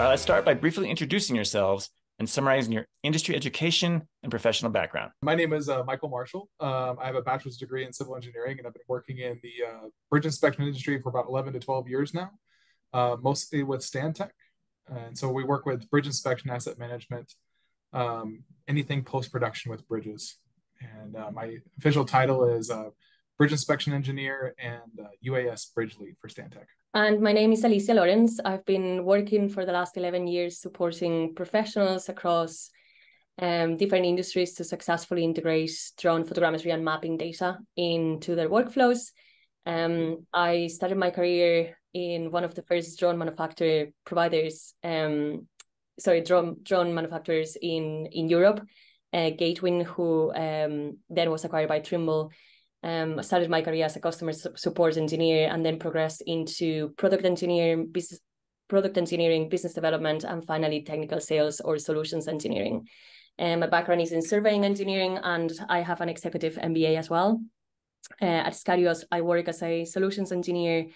Let's start by briefly introducing yourselves and summarizing your industry education and professional background. My name is Michael Marshall. I have a bachelor's degree in civil engineering, and I've been working in the bridge inspection industry for about 11 to 12 years now, mostly with Stantec. And so we work with bridge inspection, asset management, anything post-production with bridges. And my official title is bridge inspection engineer and UAS bridge lead for Stantec. And my name is Alicia Llorens. I've been working for the last 11 years supporting professionals across different industries to successfully integrate drone photogrammetry and mapping data into their workflows. I started my career in one of the first drone manufacturer providers, drone manufacturers in Europe, Gatewin, who then was acquired by Trimble. I started my career as a customer support engineer and then progressed into product engineering, business development, and finally technical sales or solutions engineering. My background is in surveying engineering, and I have an executive MBA as well. At Skydio, I work as a solutions engineer.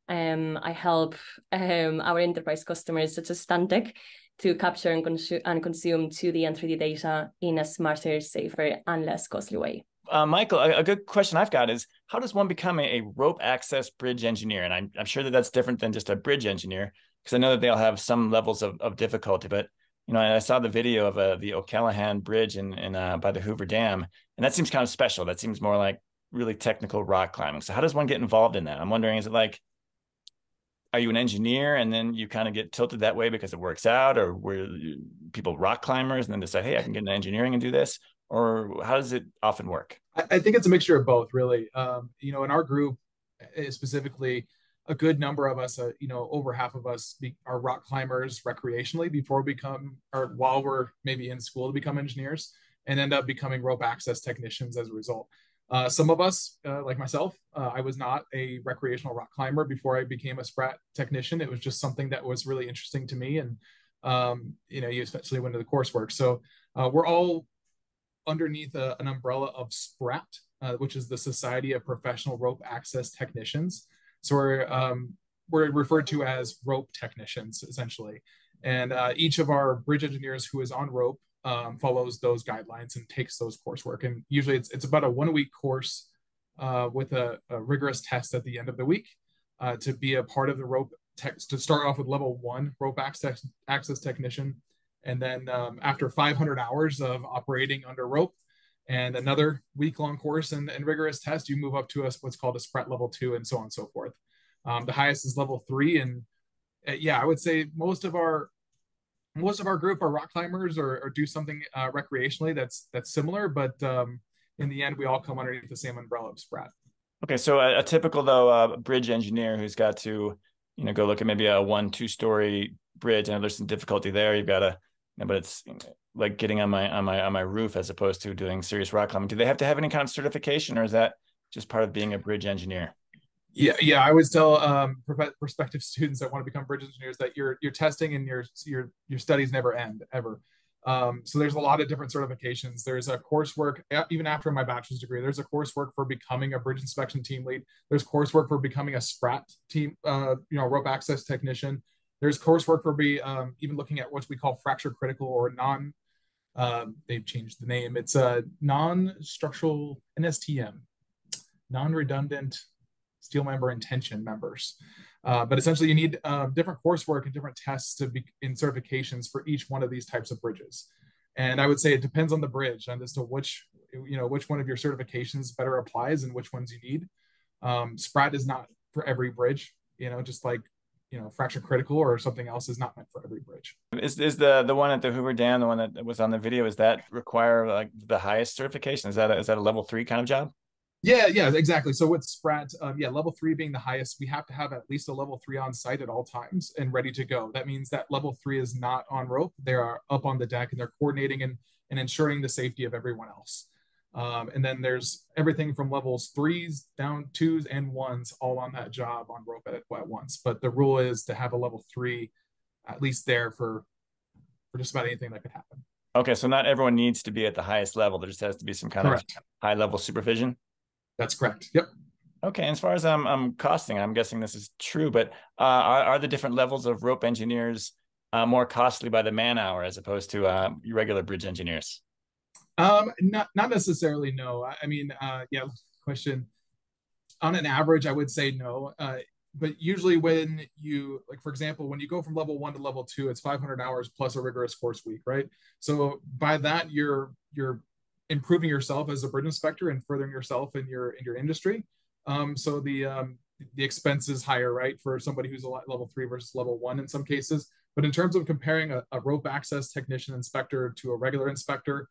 I help our enterprise customers, such as Stantec, to capture and consume 2D and 3D data in a smarter, safer, and less costly way. Michael, a good question I've got is, how does one become a rope access bridge engineer? And I'm sure that that's different than just a bridge engineer, because I know that they all have some levels of difficulty. But, you know, I saw the video of the O'Callahan Bridge by the Hoover Dam, and that seems kind of special. That seems more like really technical rock climbing. So how does one get involved in that? I'm wondering, is it like, are you an engineer and then you kind of get tilted that way because it works out, or were people rock climbers and then decide, hey, I can get into engineering and do this? Or how does it often work? I think it's a mixture of both, really. In our group, specifically, a good number of us, over half of us are rock climbers recreationally while we're maybe in school to become engineers, and end up becoming rope access technicians as a result. Some of us, like myself, I was not a recreational rock climber before I became a Sprat technician. It was just something that was really interesting to me, and you especially went to the coursework. So we're all underneath an umbrella of SPRAT, which is the Society of Professional Rope Access Technicians. So we're referred to as rope technicians, essentially. And each of our bridge engineers who is on rope follows those guidelines and takes those coursework. And usually it's about a 1-week course with a rigorous test at the end of the week to be a part of the rope to start off with level 1 rope access technician. And then after 500 hours of operating under rope and another week-long course and rigorous test, you move up to what's called a SPRAT level 2, and so on and so forth. The highest is level 3. And I would say most of our group are rock climbers or do something recreationally that's similar, but in the end, we all come underneath the same umbrella of SPRAT. Okay, so a typical bridge engineer who's got to go look at maybe a 1-2-story bridge, and there's some difficulty there. You've got to, but it's like getting on my roof as opposed to doing serious rock climbing. Do they have to have any kind of certification, or is that just part of being a bridge engineer? Yeah. I always tell prospective students that want to become bridge engineers that your testing and your studies never end, ever. So there's a lot of different certifications. There's a coursework, even after my bachelor's degree, there's a coursework for becoming a bridge inspection team lead. There's coursework for becoming a SPRAT team, rope access technician. There's coursework for even looking at what we call fracture critical or they've changed the name. It's a non-structural NSTM, non-redundant steel member and tension members. But essentially you need different coursework and different tests to be in certifications for each one of these types of bridges. And I would say it depends on the bridge and as to which one of your certifications better applies and which ones you need. SPRAT is not for every bridge, just like fracture critical or something else is not meant for every bridge. Is the one at the Hoover Dam, the one that was on the video, is that require like the highest certification? Is that a level 3 kind of job? Yeah, exactly. So with SPRAT, level 3 being the highest, we have to have at least a level 3 on site at all times and ready to go. That means that level 3 is not on rope. They are up on the deck and they're coordinating and ensuring the safety of everyone else. And then there's everything from levels 3s down 2s and 1s all on that job on rope at once. But the rule is to have a level 3 at least there for just about anything that could happen. Okay, so not everyone needs to be at the highest level. There just has to be some kind of high level supervision. That's correct. Yep. Okay, and as far as costing, I'm guessing this is true, but are the different levels of rope engineers more costly by the man hour as opposed to regular bridge engineers? Not necessarily, no. I mean, yeah, question. On an average, I would say no. But usually when you, like, for example, when you go from level 1 to level 2, it's 500 hours plus a rigorous course week, right? So by that, you're improving yourself as a bridge inspector and furthering yourself in your industry. So the expense is higher, right, for somebody who's a level 3 versus level 1 in some cases. But in terms of comparing a rope access technician inspector to a regular inspector,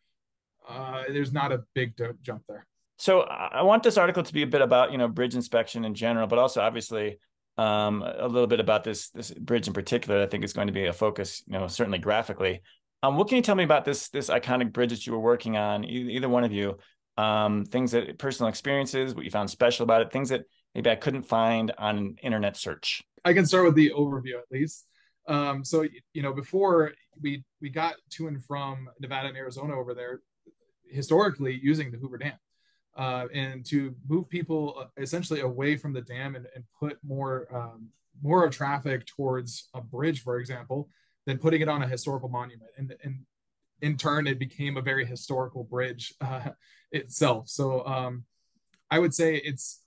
there's not a big jump there. So I want this article to be a bit about, bridge inspection in general, but also obviously a little bit about this bridge in particular. I think is going to be a focus, certainly graphically. What can you tell me about this iconic bridge that you were working on, either one of you? Things that personal experiences, what you found special about it, things that maybe I couldn't find on an internet search. I can start with the overview at least. So before we got to and from Nevada and Arizona over there, historically using the Hoover Dam. And to move people essentially away from the dam and put more of traffic towards a bridge, for example, than putting it on a historical monument. And in turn, it became a very historical bridge itself. So I would say it's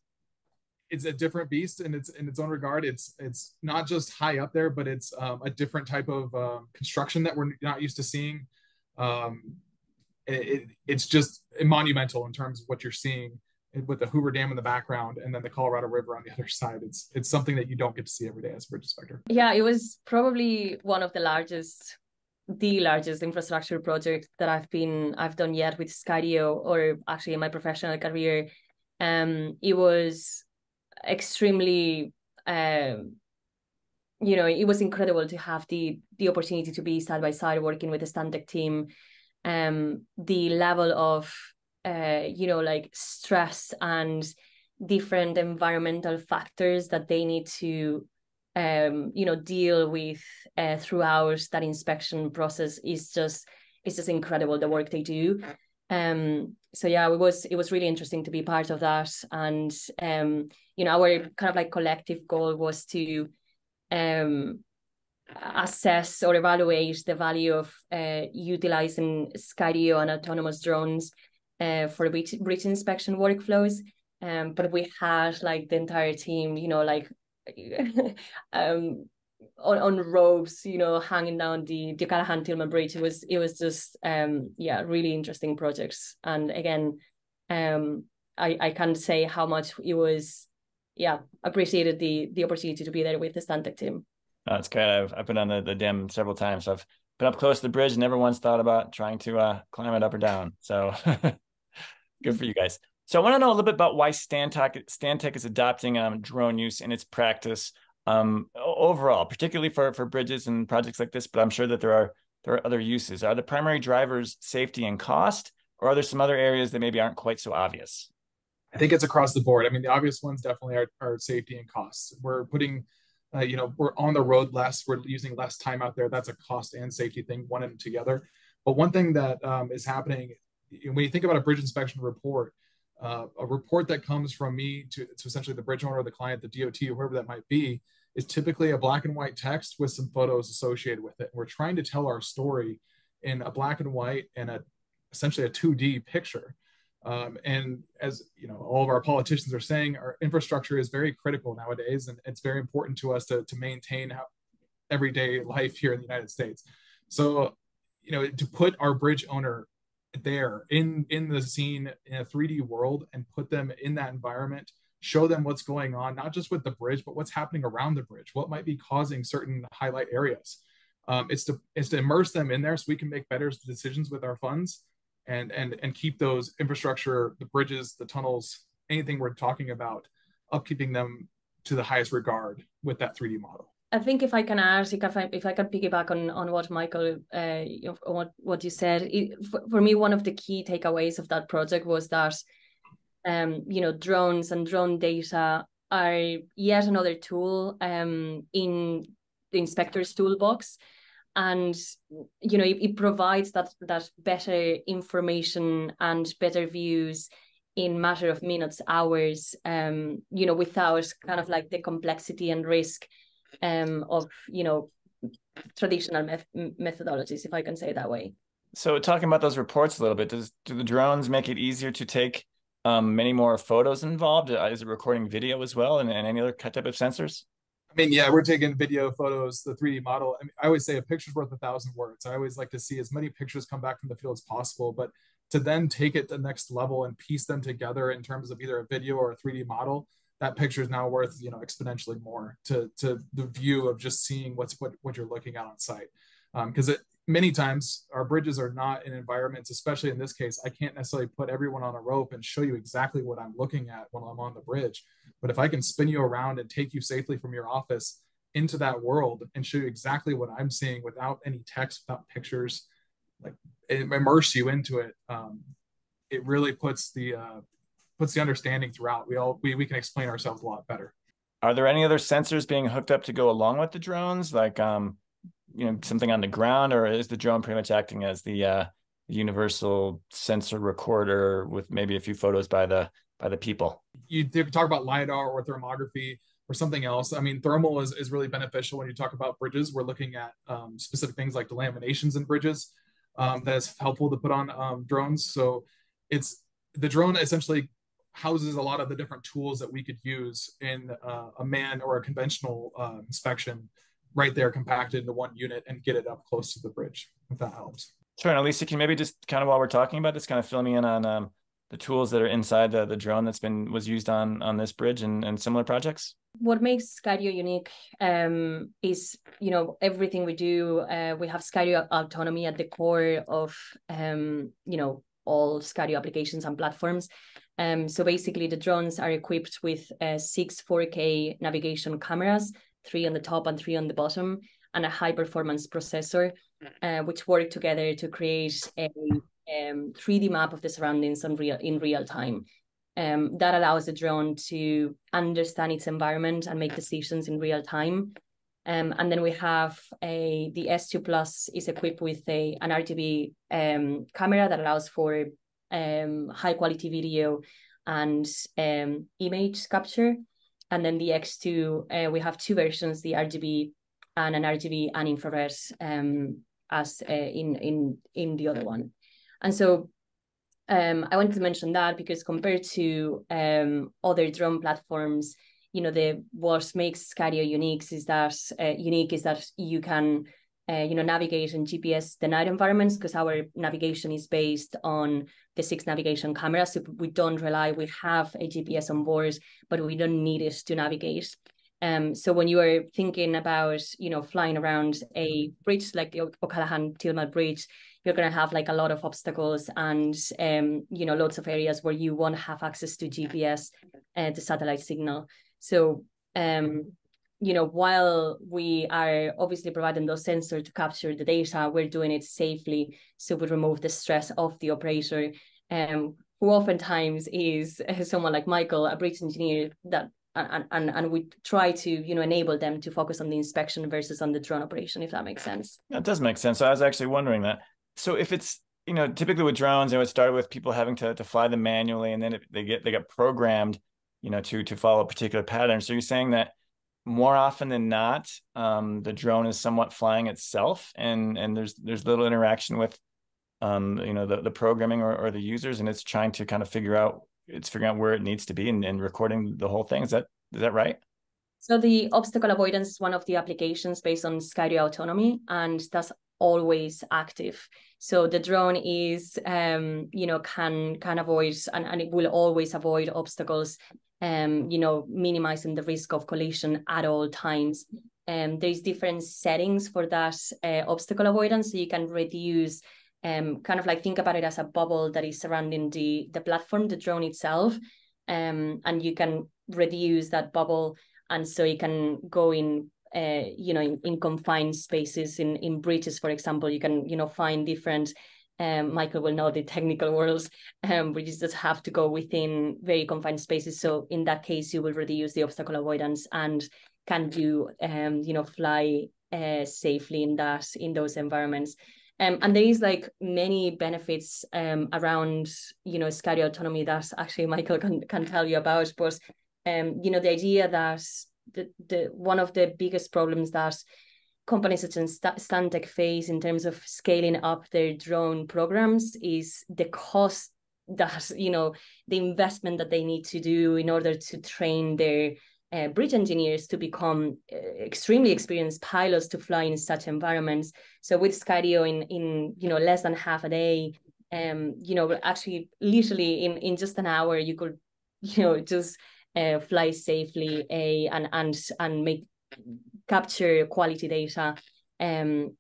a different beast in its own regard. It's not just high up there, but it's a different type of construction that we're not used to seeing. It's just monumental in terms of what you're seeing with the Hoover Dam in the background and then the Colorado River on the other side. It's something that you don't get to see every day as a bridge inspector. Yeah, it was probably one of the largest infrastructure project that I've done yet with Skydio, or actually in my professional career. It was extremely it was incredible to have the opportunity to be side by side working with the Stantec team. The level of like stress and different environmental factors that they need to deal with throughout that inspection process is just incredible, the work they do. So yeah, it was really interesting to be part of that. And our kind of like collective goal was to assess or evaluate the value of utilizing Skydio and autonomous drones for bridge inspection workflows. But we had like the entire team, on ropes, hanging down the Callahan-Tillman Bridge. It was just really interesting projects. And again, I can't say how much it was appreciated the opportunity to be there with the Stantec team. That's great. I've been on the dam several times. So I've been up close to the bridge and never once thought about trying to climb it up or down. So good for you guys. So I want to know a little bit about why Stantec is adopting drone use in its practice overall, particularly for bridges and projects like this. But I'm sure that there are other uses. Are the primary drivers safety and cost, or are there some other areas that maybe aren't quite so obvious? I think it's across the board. I mean, the obvious ones definitely are safety and costs. We're putting we're on the road less, we're using less time out there. That's a cost and safety thing, one and together. But one thing that is happening when you think about a bridge inspection report, a report that comes from me to essentially the bridge owner or the client, the DOT, or whoever that might be, is typically a black and white text with some photos associated with it. We're trying to tell our story in a black and white and essentially a 2D picture. And as all of our politicians are saying, our infrastructure is very critical nowadays, and it's very important to us to maintain everyday life here in the United States. So, to put our bridge owner there in the scene in a 3D world and put them in that environment, show them what's going on, not just with the bridge, but what's happening around the bridge, what might be causing certain highlight areas. It's to immerse them in there so we can make better decisions with our funds. And keep those infrastructure, the bridges, the tunnels, anything we're talking about, upkeeping them to the highest regard with that 3D model. I think if I can add, if I can piggyback on what Michael, what you said, for me, one of the key takeaways of that project was that, drones and drone data are yet another tool in the inspector's toolbox. And it provides that better information and better views in matter of minutes, hours, without kind of like the complexity and risk of traditional methodologies, if I can say it that way. So talking about those reports a little bit, do the drones make it easier to take many more photos involved? Is it recording video as well, and any other type of sensors? I mean, yeah, we're taking video photos, the 3D model. I mean, I always say a picture's worth 1,000 words. I always like to see as many pictures come back from the field as possible, but to then take it to the next level and piece them together in terms of either a video or a 3D model, that picture is now worth, you know, exponentially more to the view of just seeing what you're looking at on site. Because many times our bridges are not in environments, especially in this case, I can't necessarily put everyone on a rope and show you exactly what I'm looking at when I'm on the bridge. But if I can spin you around and take you safely from your office into that world and show you exactly what I'm seeing without any text, without pictures, like immerse you into it, it really puts the understanding throughout. We can explain ourselves a lot better. Are there any other sensors being hooked up to go along with the drones, like you know, something on the ground, or is the drone pretty much acting as the universal sensor recorder with maybe a few photos by the people? You talk about LiDAR or thermography or something else. I mean, thermal is really beneficial when you talk about bridges. We're looking at specific things like delaminations in bridges. That's helpful to put on drones. So the drone essentially houses a lot of the different tools that we could use in a man or a conventional inspection right there compacted into one unit and get it up close to the bridge, if that helps. Sure. And Alicia, can you maybe just kind of, while we're talking about this, kind of fill me in on the tools that are inside the drone was used on this bridge and similar projects? What makes Skydio unique is, you know, everything we do. We have Skydio autonomy at the core of, you know, all Skydio applications and platforms. So basically, the drones are equipped with 6 4K navigation cameras, 3 on the top and 3 on the bottom, and a high-performance processor, which work together to create a 3D map of the surroundings in real time. That allows the drone to understand its environment and make decisions in real time. And then we have the S2 Plus is equipped with an RGB camera that allows for high-quality video and image capture. And then the X2, we have 2 versions, the RGB and an RGB and infrared as in the other one. And so I wanted to mention that because compared to other drone platforms, you know, what makes Skydio unique is that you can navigate in GPS denied environments, because our navigation is based on the 6 navigation cameras. So we have a GPS on board, but we don't need it to navigate. So when you are thinking about, you know, flying around a bridge like the O'Callaghan-Tillman Bridge, you're going to have like a lot of obstacles and, you know, lots of areas where you won't have access to GPS, the satellite signal. So, you know, while we are obviously providing those sensors to capture the data, we're doing it safely. So we remove the stress of the operator, who oftentimes is someone like Michael, a bridge engineer, that and we try to, you know, enable them to focus on the inspection versus on the drone operation, if that makes sense. That does make sense. So I was actually wondering that. So if it's, you know, typically with drones, it started with people having to fly them manually, and then they get programmed, you know, to follow a particular pattern. So you're saying that more often than not, the drone is somewhat flying itself, and there's little interaction with, you know, the programming or the users, and it's trying to kind of figuring out where it needs to be and recording the whole thing. Is that right? So the obstacle avoidance is one of the applications based on Skydio autonomy, and that's always active. So the drone is, you know, can avoid and it will always avoid obstacles, you know, minimizing the risk of collision at all times. There's different settings for that obstacle avoidance, so you can reduce, kind of like think about it as a bubble that is surrounding the platform, the drone itself, and you can reduce that bubble, and so you can go in, you know, in confined spaces, in bridges, for example. You can, you know, find different, Michael will know the technical worlds, bridges that have to go within very confined spaces. So in that case, you will reduce the obstacle avoidance and can do, you know, fly safely in those environments. And there is like many benefits around, you know, Skydio autonomy that actually Michael can tell you about. But you know, the idea that the one of the biggest problems that companies such as Stantec face in terms of scaling up their drone programs is the cost that, you know, the investment that they need to do in order to train their bridge engineers to become extremely experienced pilots to fly in such environments. So with Skydio in you know, less than half a day, you know, actually literally in just an hour, you could, you know, just fly safely and make capture quality data in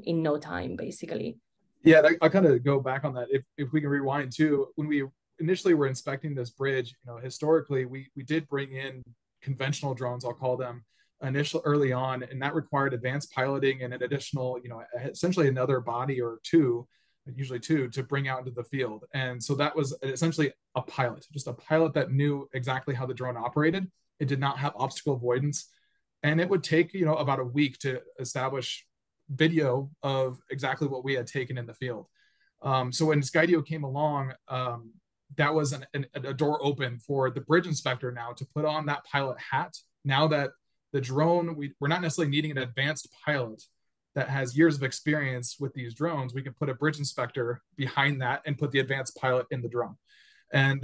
no time, basically. Yeah, I'll kind of go back on that. If we can rewind too, when we initially were inspecting this bridge, you know, historically we did bring in conventional drones, I'll call them, early on, and that required advanced piloting and an additional, you know, essentially another body or two, usually two, to bring out into the field. And so that was essentially a pilot, just a pilot that knew exactly how the drone operated. It did not have obstacle avoidance, and it would take, you know, about a week to establish video of exactly what we had taken in the field. So when Skydio came along, that was a door open for the bridge inspector now to put on that pilot hat. Now that the drone, we're not necessarily needing an advanced pilot that has years of experience with these drones. We can put a bridge inspector behind that and put the advanced pilot in the drone and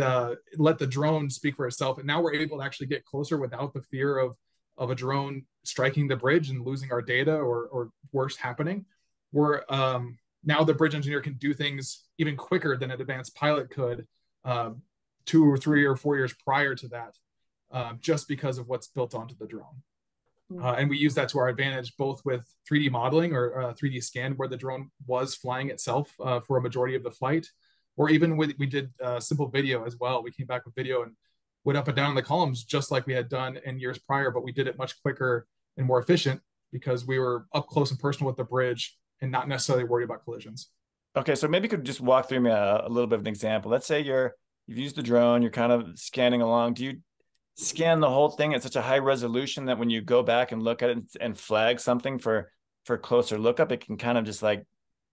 let the drone speak for itself. And now we're able to actually get closer without the fear of a drone striking the bridge and losing our data or worse happening. We're now the bridge engineer can do things even quicker than an advanced pilot could 2 or 3 or 4 years prior to that, just because of what's built onto the drone. And we use that to our advantage, both with 3D modeling or 3D scan, where the drone was flying itself for a majority of the flight, or even we did simple video as well. We came back with video and went up and down the columns just like we had done in years prior, but we did it much quicker and more efficient because we were up close and personal with the bridge and not necessarily worried about collisions. Okay, so maybe you could just walk through me a little bit of an example. Let's say you've used the drone, you're kind of scanning along. Do you scan the whole thing at such a high resolution that when you go back and look at it and flag something for closer lookup, it can kind of just like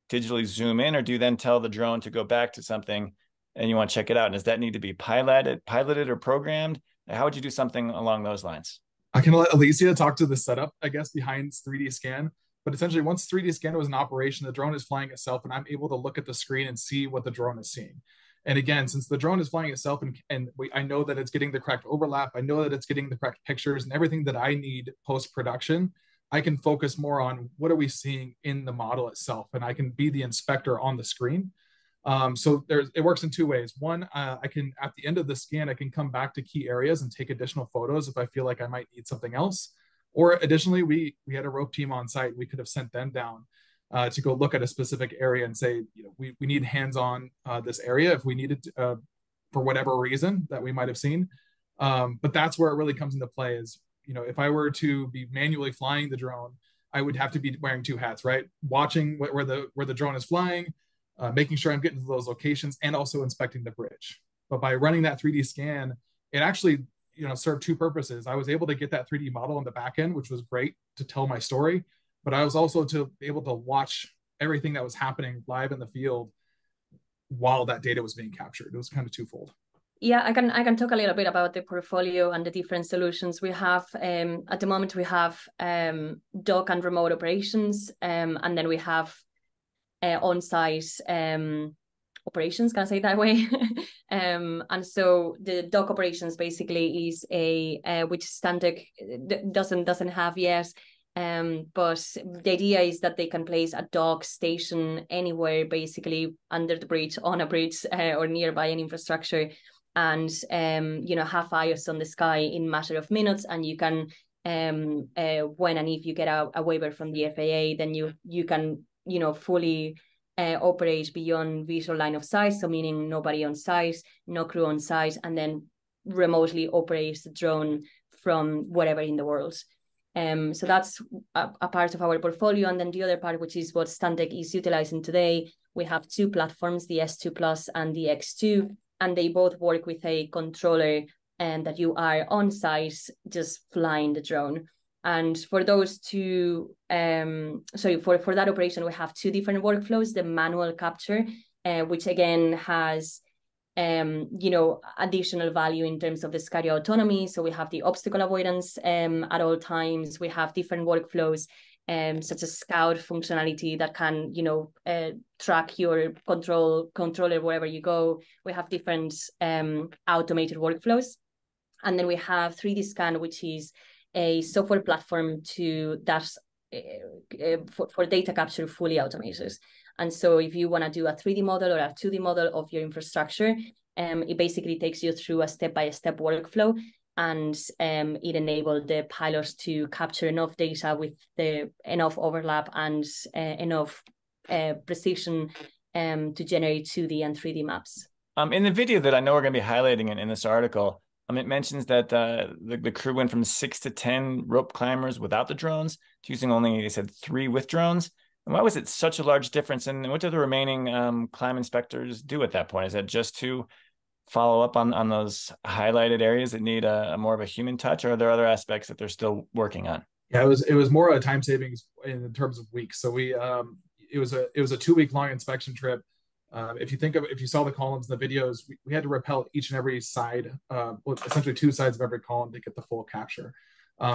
digitally zoom in? Or do you then tell the drone to go back to something and you want to check it out? And does that need to be piloted or programmed? How would you do something along those lines? I can let Alicia talk to the setup, I guess, behind 3D scan. But essentially, once 3D scan was in operation, the drone is flying itself, and I'm able to look at the screen and see what the drone is seeing. And again, since the drone is flying itself, I know that it's getting the correct overlap, I know that it's getting the correct pictures and everything that I need post-production, I can focus more on what are we seeing in the model itself, and I can be the inspector on the screen. So it works in 2 ways. One, I can, at the end of the scan, I can come back to key areas and take additional photos if I feel like I might need something else. Or additionally, we had a rope team on site. We could have sent them down to go look at a specific area and say, you know, we need hands on this area if we needed to, for whatever reason that we might have seen. But that's where it really comes into play is, you know, if I were to be manually flying the drone, I would have to be wearing 2 hats, right? Watching where the drone is flying, making sure I'm getting to those locations, and also inspecting the bridge. But by running that 3D scan, it actually, you know, served 2 purposes. I was able to get that 3D model on the back end, which was great to tell my story, but I was also able to watch everything that was happening live in the field while that data was being captured. It was kind of twofold. Yeah, I can talk a little bit about the portfolio and the different solutions we have. At the moment, we have dock and remote operations, and then we have on-site operations, can I say it that way? And so the dock operations basically is which Stantec doesn't have yet. But the idea is that they can place a dock station anywhere, basically under the bridge, on a bridge, or nearby an infrastructure, and you know, have eyes on the sky in a matter of minutes. And you can, when and if you get a waiver from the FAA, then you can, you know, fully operate beyond visual line of sight, so meaning nobody on site, no crew on site, and then remotely operate the drone from wherever in the world. So that's a part of our portfolio. And then the other part, which is what Stantec is utilizing today, we have 2 platforms, the S2 Plus and the X2, and they both work with a controller and that you are on site just flying the drone. And for those 2, for that operation, we have 2 different workflows: the manual capture, which again has you know, additional value in terms of the Skydio autonomy. So we have the obstacle avoidance at all times. We have different workflows such as Scout functionality that can, track your controller wherever you go. We have different automated workflows. And then we have 3D Scan, which is a software platform that's for data capture fully automated. And so if you want to do a 3D model or a 2D model of your infrastructure, it basically takes you through a step-by-step workflow, and it enabled the pilots to capture enough data with enough overlap and enough precision to generate 2D and 3D maps. In the video that I know we're going to be highlighting in this article, it mentions that the crew went from 6 to 10 rope climbers without the drones to using only, they said, 3 with drones. And why was it such a large difference? And what do the remaining climb inspectors do at that point? Is that just to follow up on those highlighted areas that need a more of a human touch, or are there other aspects that they're still working on? Yeah, it was more a time savings in terms of weeks. So it was a 2-week long inspection trip. If you saw the columns in the videos, we had to rappel each and every side, essentially 2 sides of every column to get the full capture.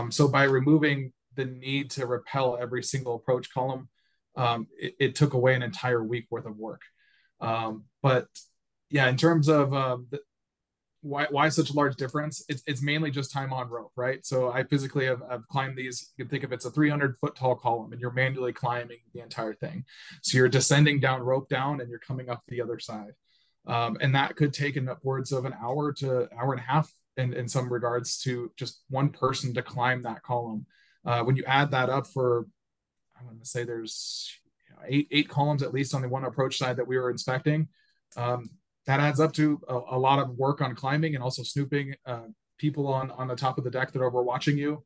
So by removing the need to rappel every single approach column, it took away an entire week worth of work. But yeah, in terms of why such a large difference, it's mainly just time on rope, right? So I physically have climbed these. You can think of it's a 300-foot tall column, and you're manually climbing the entire thing. So you're descending down rope down, and you're coming up the other side, and that could take upwards of an hour to hour and a half in some regards to just one person to climb that column. When you add that up for, I'm going to say there's 8 columns at least on the one approach side that we were inspecting. That adds up to a lot of work on climbing and also snooping, people on the top of the deck that are watching you,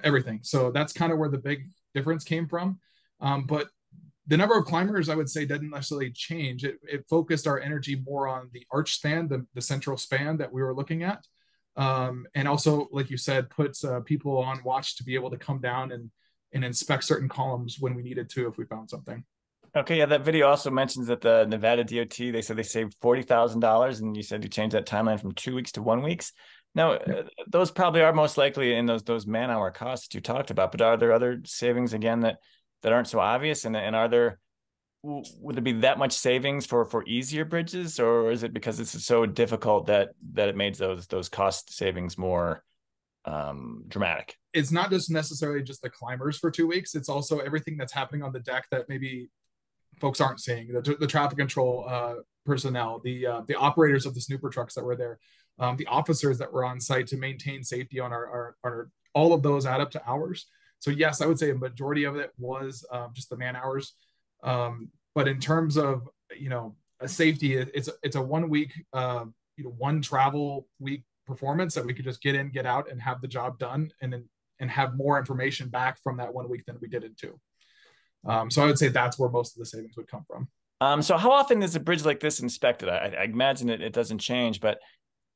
everything. So that's kind of where the big difference came from. But the number of climbers, I would say, didn't necessarily change. It focused our energy more on the arch span, the central span that we were looking at. And also, like you said, puts people on watch to be able to come down and inspect certain columns when we needed to if we found something. Okay, yeah, that video also mentions that the Nevada DOT, they said they saved $40,000, and you said you changed that timeline from 2 weeks to 1 week. Now, those probably are most likely in those man-hour costs that you talked about, but are there other savings, again, that aren't so obvious? And would there be that much savings for easier bridges, or is it because it's so difficult that it made those cost savings more dramatic? It's not just necessarily just the climbers for 2 weeks. It's also everything that's happening on the deck that maybe folks aren't seeing, the traffic control personnel, the operators of the snooper trucks that were there, the officers that were on site to maintain safety on our all of those add up to hours. So yes, I would say a majority of it was just the man hours. But in terms of, a safety, it's a 1 week, one travel week performance that we could just get in, get out, and have the job done, and have more information back from that 1 week than we did in 2. So I would say that's where most of the savings would come from. So how often is a bridge like this inspected? I imagine it doesn't change, but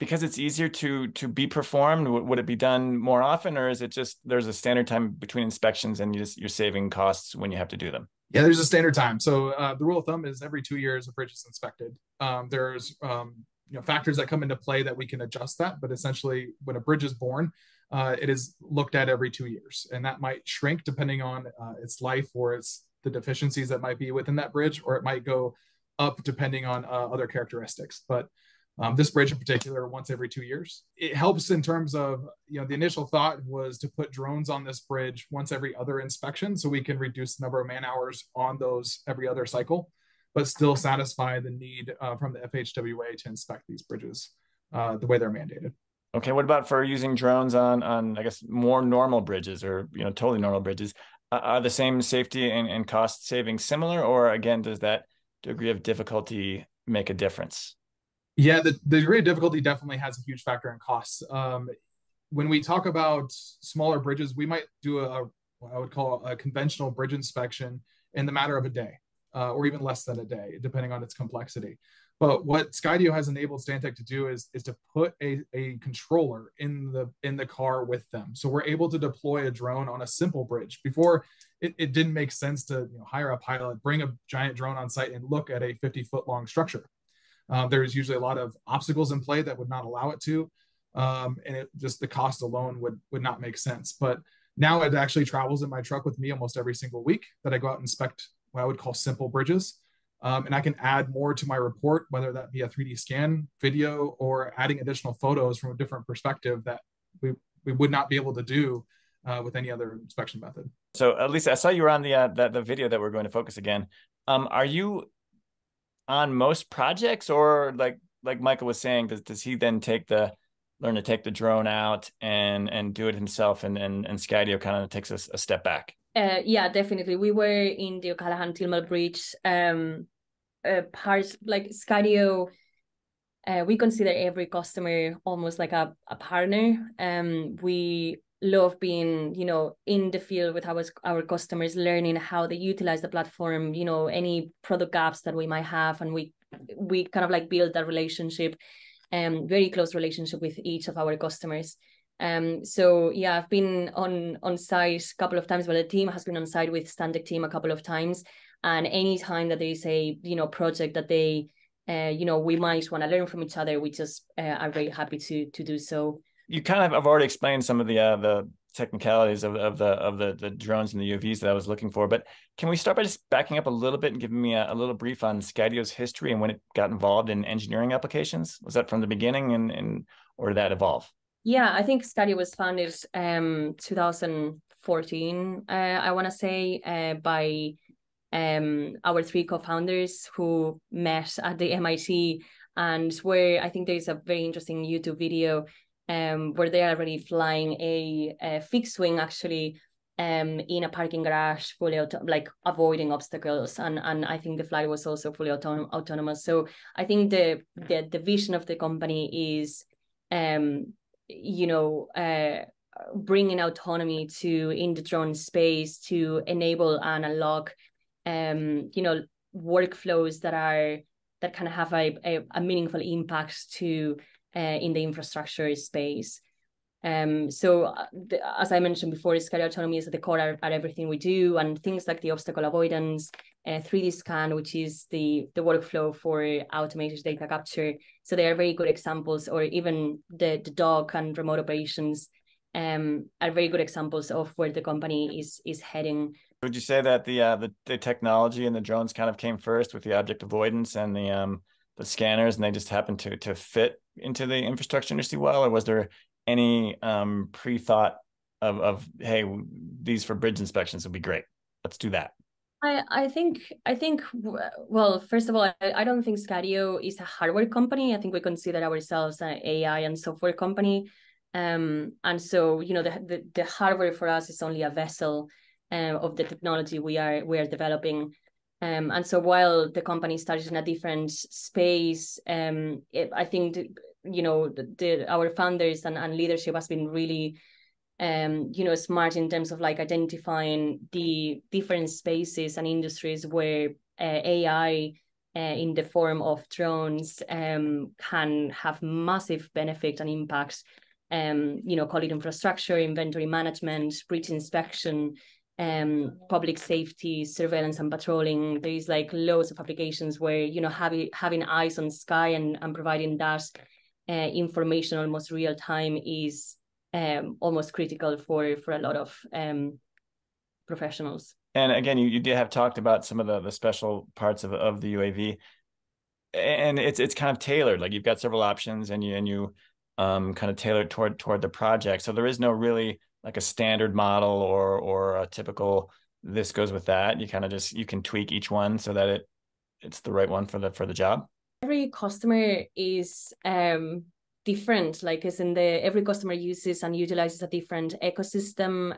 because it's easier to be performed, would it be done more often, or is it just there's a standard time between inspections and you're saving costs when you have to do them? Yeah, there's a standard time. So the rule of thumb is every 2 years a bridge is inspected. There's factors that come into play that we can adjust that, but essentially when a bridge is born, it is looked at every 2 years, and that might shrink depending on its life or the deficiencies that might be within that bridge, or it might go up depending on other characteristics. But this bridge in particular, once every 2 years. It helps in terms of, the initial thought was to put drones on this bridge once every other inspection, so we can reduce the number of man hours on those every other cycle, but still satisfy the need from the FHWA to inspect these bridges the way they're mandated. Okay, what about for using drones on I guess more normal bridges, or totally normal bridges? Are the same safety and cost savings similar, or again, does that degree of difficulty make a difference? Yeah, the degree of difficulty definitely has a huge factor in costs. When we talk about smaller bridges, we might do what I would call a conventional bridge inspection in the matter of a day, or even less than a day, depending on its complexity. But what Skydio has enabled Stantec to do is to put a controller in the car with them. So we're able to deploy a drone on a simple bridge. Before, it didn't make sense to hire a pilot, bring a giant drone on site, and look at a 50-foot long structure. There's usually a lot of obstacles in play that would not allow it to, and the cost alone would not make sense. But Now it actually travels in my truck with me almost every single week that I go out and inspect what I would call simple bridges. And I can add more to my report, whether that be a 3D scan, video, or adding additional photos from a different perspective that we would not be able to do with any other inspection method. So Alicia, I saw you were on the video that we're going to focus again. Are you on most projects, or like Michael was saying, does he then learn to take the drone out and do it himself, and Skydio kind of takes a step back? Yeah, definitely. We were in the O'Callaghan-Tilmal Bridge. Parts like Skydio, we consider every customer almost like a partner. We love being, in the field with our customers, learning how they utilize the platform, any product gaps that we might have, and we kind of like build that relationship, very close relationship with each of our customers. So yeah, I've been on site a couple of times, but the team has been on site with Stantec team a couple of times. And any time that there is a project that they we might want to learn from each other, we just are very happy to do so. You kind of have already explained some of the technicalities of the drones and the UAVs that I was looking for, but can we start by just backing up a little bit and giving me a little brief on Skydio's history and when it got involved in engineering applications? Was that from the beginning, and or did that evolve? Yeah, I think Skydio was founded 2014, I want to say, by our three co-founders who met at the MIT, and where I think there's a very interesting YouTube video where they are already flying a fixed wing, actually, in a parking garage, fully like avoiding obstacles, and I think the flight was also fully autonomous. So I think the vision of the company is bringing autonomy in the drone space to enable and unlock workflows that can have a meaningful impact to in the infrastructure space. So as I mentioned before, Skydio autonomy is at the core at everything we do, and things like the obstacle avoidance, 3D scan, which is the workflow for automated data capture. So they are very good examples, or even the dock and remote operations are very good examples of where the company is heading. Would you say that the technology and the drones kind of came first with the object avoidance and the scanners, and they just happened to fit into the infrastructure industry well, or was there any pre-thought of hey, these for bridge inspections would be great, let's do that? I think well, first of all, I don't think Skydio is a hardware company. I think we consider ourselves an AI and software company, and so the hardware for us is only a vessel of the technology we are developing. And so while the company started in a different space, I think our founders and leadership has been really smart in terms of like identifying the different spaces and industries where AI in the form of drones can have massive benefit and impact. Call it infrastructure, inventory management, bridge inspection, public safety, surveillance and patrolling. There is like loads of applications where having eyes on sky and providing that information almost real time is almost critical for a lot of professionals. And again, you did have talked about some of the special parts of the UAV, and it's kind of tailored. Like you've got several options, and you kind of tailored toward the project. So there is no really like a standard model or a typical this goes with that. You kind of you can tweak each one so that it's the right one for the job. Every customer is different, like as in every customer uses and utilizes a different ecosystem,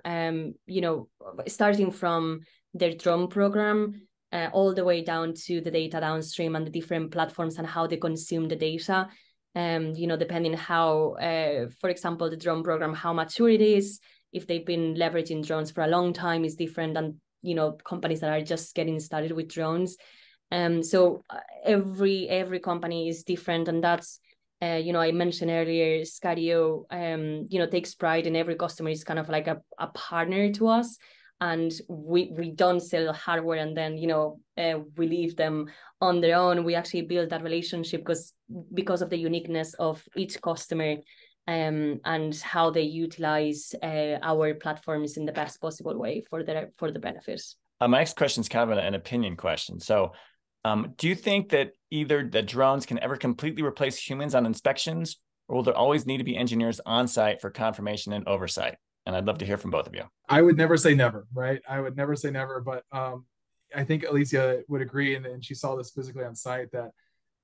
starting from their drone program all the way down to the data downstream and the different platforms and how they consume the data. Depending how, for example, the drone program, how mature it is, if they've been leveraging drones for a long time is different than, companies that are just getting started with drones. So every company is different, and that's, I mentioned earlier, Skydio, takes pride in every customer is kind of like a partner to us. And we don't sell hardware and then, we leave them on their own. We actually build that relationship because of the uniqueness of each customer. and how they utilize our platforms in the best possible way for the benefit. My next question is kind of an opinion question. So do you think that either the drones can ever completely replace humans on inspections, or will there always need to be engineers on site for confirmation and oversight? And I'd love to hear from both of you. I would never say never, right? I would never say never, but I think Alicia would agree, and she saw this physically on site, that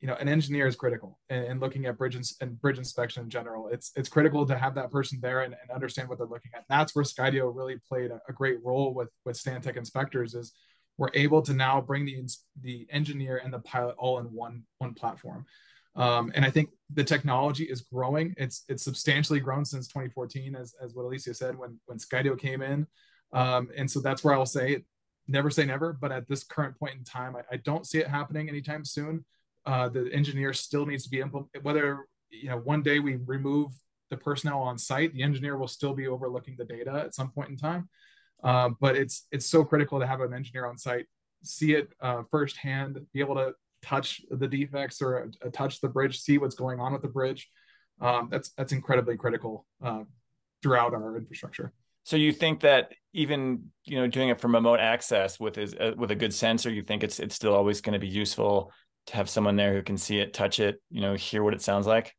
an engineer is critical. And looking at bridge inspection in general, it's critical to have that person there and understand what they're looking at. And that's where Skydio really played a great role with Stantec inspectors. Is we're able to now bring the engineer and the pilot all in one platform. And I think the technology is growing. It's substantially grown since 2014, as what Alicia said, when Skydio came in. And so that's where I'll say, never say never, but at this current point in time, I don't see it happening anytime soon. The engineer still needs to be implemented. Whether one day we remove the personnel on site, the engineer will still be overlooking the data at some point in time. But it's so critical to have an engineer on site, see it firsthand, be able to touch the defects or touch the bridge, see what's going on with the bridge. That's incredibly critical throughout our infrastructure. So you think that even doing it from remote access with a good sensor, you think it's still always going to be useful to have someone there who can see it, touch it, hear what it sounds like?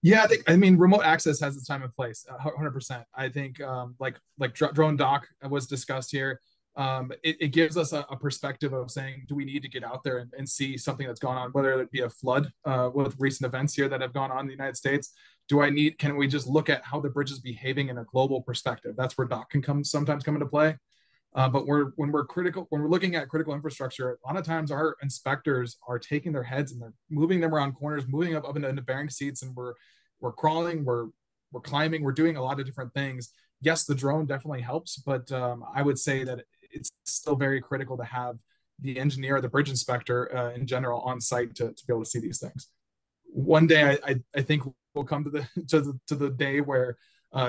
Yeah, I mean, remote access has its time and place, 100%. I think like drone doc was discussed here. It gives us a perspective of saying, do we need to get out there and see something that's gone on, whether it be a flood with recent events here that have gone on in the United States? Can we just look at how the bridge is behaving in a global perspective? That's where doc can sometimes come into play. But when we're looking at critical infrastructure, a lot of times our inspectors are taking their heads and they're moving them around corners, moving up into bearing seats, and we're crawling, we're climbing, we're doing a lot of different things. Yes, the drone definitely helps, but I would say that it's still very critical to have the engineer, the bridge inspector in general on site to be able to see these things. One day, I think we'll come to the day where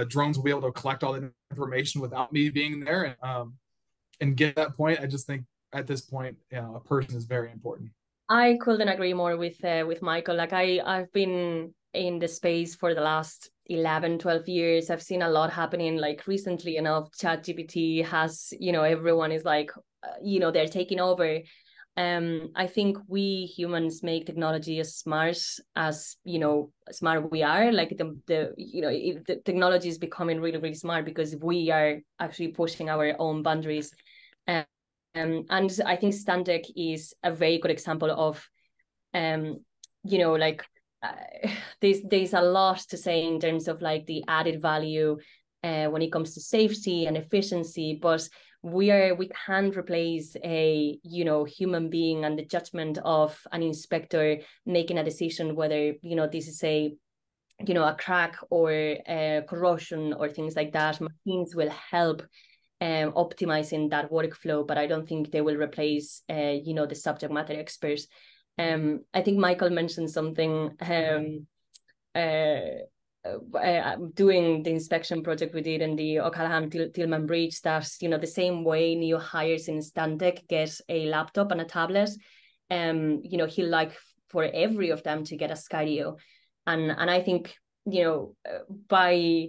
drones will be able to collect all the information without me being there and get that point. I just think at this point, a person is very important. I couldn't agree more with Michael. Like I've been in the space for the last 11, 12 years. I've seen a lot happening. Like recently enough, ChatGPT has, everyone is like, they're taking over. I think we humans make technology as smart we are. Like the technology is becoming really, really smart because we are actually pushing our own boundaries. And I think Stantec is a very good example of, there's a lot to say in terms of like the added value when it comes to safety and efficiency, but we can't replace a human being and the judgment of an inspector making a decision whether this is a crack or corrosion or things like that. Machines will help optimizing that workflow, but I don't think they will replace the subject matter experts. I think Michael mentioned something doing the inspection project we did in the O'Callaghan-Tillman Bridge, that the same way new hires in Stantec get a laptop and a tablet, he'll like for every of them to get a Skydio, and I think by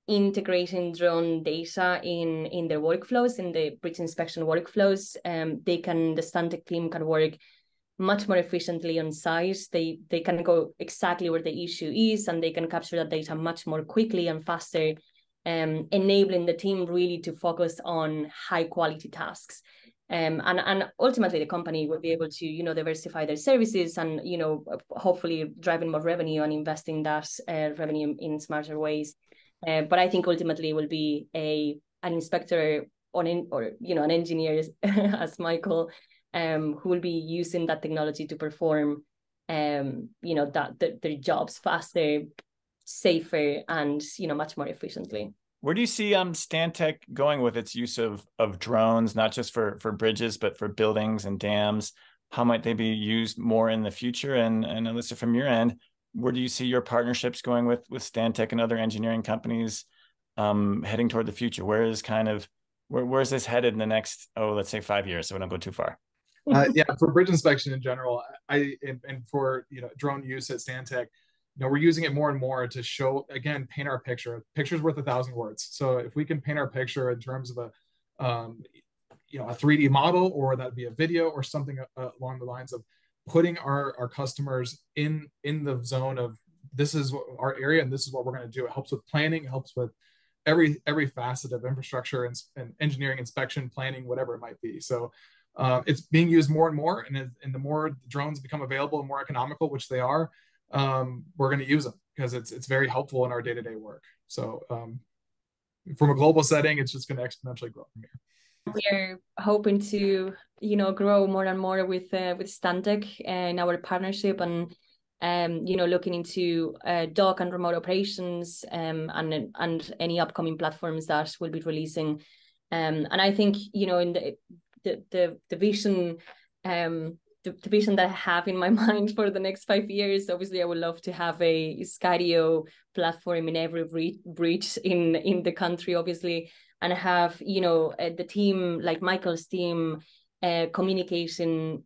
integrating drone data in their workflows, in the bridge inspection workflows, the Stantec team can work much more efficiently on site. They can go exactly where the issue is, and they can capture that data much more quickly and faster, enabling the team really to focus on high quality tasks. And ultimately the company will be able to diversify their services and hopefully driving more revenue and investing that revenue in smarter ways. But I think ultimately it will be an inspector or an engineer as Michael, who will be using that technology to perform their jobs faster, safer, and much more efficiently. Where do you see Stantec going with its use of drones, not just for bridges, but for buildings and dams? How might they be used more in the future? And Alicia, from your end, where do you see your partnerships going with Stantec and other engineering companies heading toward the future? Where is this headed in the next, let's say 5 years, so we don't go too far? Yeah, for bridge inspection in general, and for drone use at Stantec, we're using it more and more to show, again, paint our picture. Picture's worth 1,000 words. So if we can paint our picture in terms of a 3D model, or that'd be a video or something along the lines of putting our customers in the zone of, this is our area and this is what we're going to do. It helps with planning, it helps with every facet of infrastructure and engineering, inspection, planning, whatever it might be. So it's being used more and more, and the more drones become available and more economical, which they are, we're going to use them because it's very helpful in our day-to-day work. So from a global setting, it's just going to exponentially grow from here. We're hoping to, grow more and more with Stantec in our partnership, and looking into dock and remote operations, and any upcoming platforms that we'll be releasing. And I think, in the vision, the vision that I have in my mind for the next 5 years, obviously I would love to have a Skydio platform in every bridge in the country, obviously, and have, the team, like Michael's team, communication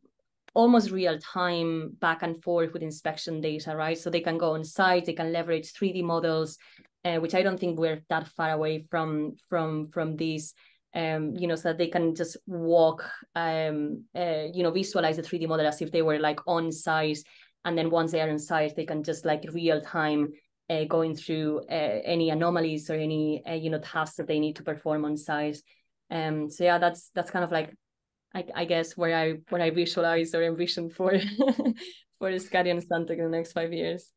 almost real time back and forth with inspection data, right? So they can go on site, they can leverage 3D models, which I don't think we're that far away from these. So that they can just walk, visualize the 3D model as if they were like on site. And then once they are on site, they can just like real time going through any anomalies or any, tasks that they need to perform on site. So yeah, that's kind of like, I guess where I visualize or envision for Skydio and Stantec in the next 5 years.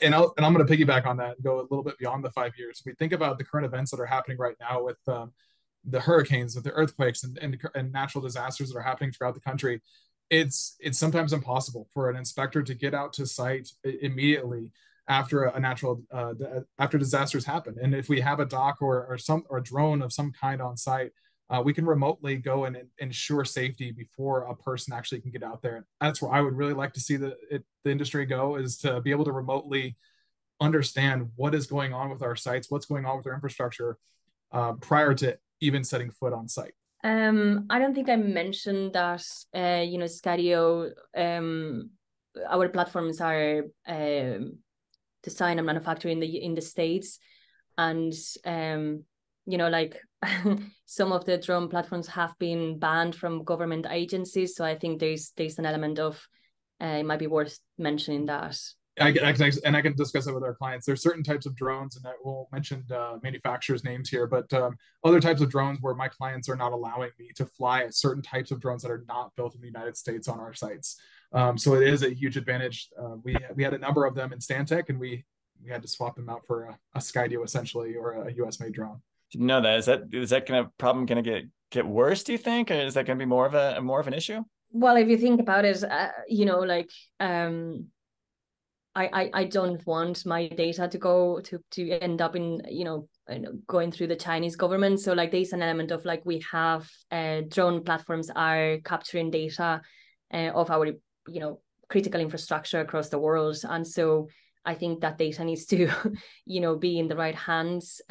And I'm going to piggyback on that and go a little bit beyond the 5 years. We think about the current events that are happening right now with the hurricanes, with the earthquakes, and natural disasters that are happening throughout the country. It's sometimes impossible for an inspector to get out to site immediately after after disasters happen. And if we have a dock or a drone of some kind on site, we can remotely go and ensure safety before a person actually can get out there. And that's where I would really like to see the industry go, is to be able to remotely understand what is going on with our sites, what's going on with our infrastructure, prior to even setting foot on site. I don't think I mentioned that, Skydio, our platforms are designed and manufactured in the States. And, like some of the drone platforms have been banned from government agencies. So I think there's an element of, it might be worth mentioning that. I can discuss it with our clients. There's certain types of drones, and I won't mention manufacturers' names here, but other types of drones where my clients are not allowing me to fly certain types of drones that are not built in the United States on our sites. So it is a huge advantage. We had a number of them in Stantec, and we had to swap them out for a Skydio, essentially, or a US made drone. Didn't know that. Is that kind of problem going to get worse, do you think, or is that going to be more of an issue? Well, if you think about it, I don't want my data to go to end up in, going through the Chinese government. So like there's an element of like, we have drone platforms are capturing data of our, critical infrastructure across the world. And so I think that data needs to, be in the right hands.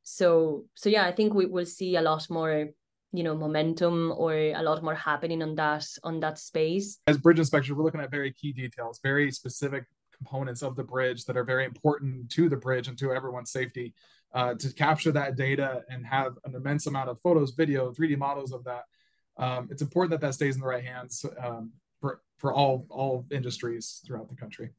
So yeah, I think we will see a lot more, momentum, or a lot more happening on that space. As bridge inspectors, we're looking at very key details, very specific components of the bridge that are very important to the bridge and to everyone's safety. To capture that data and have an immense amount of photos, video, 3D models of that, it's important that stays in the right hands for all industries throughout the country.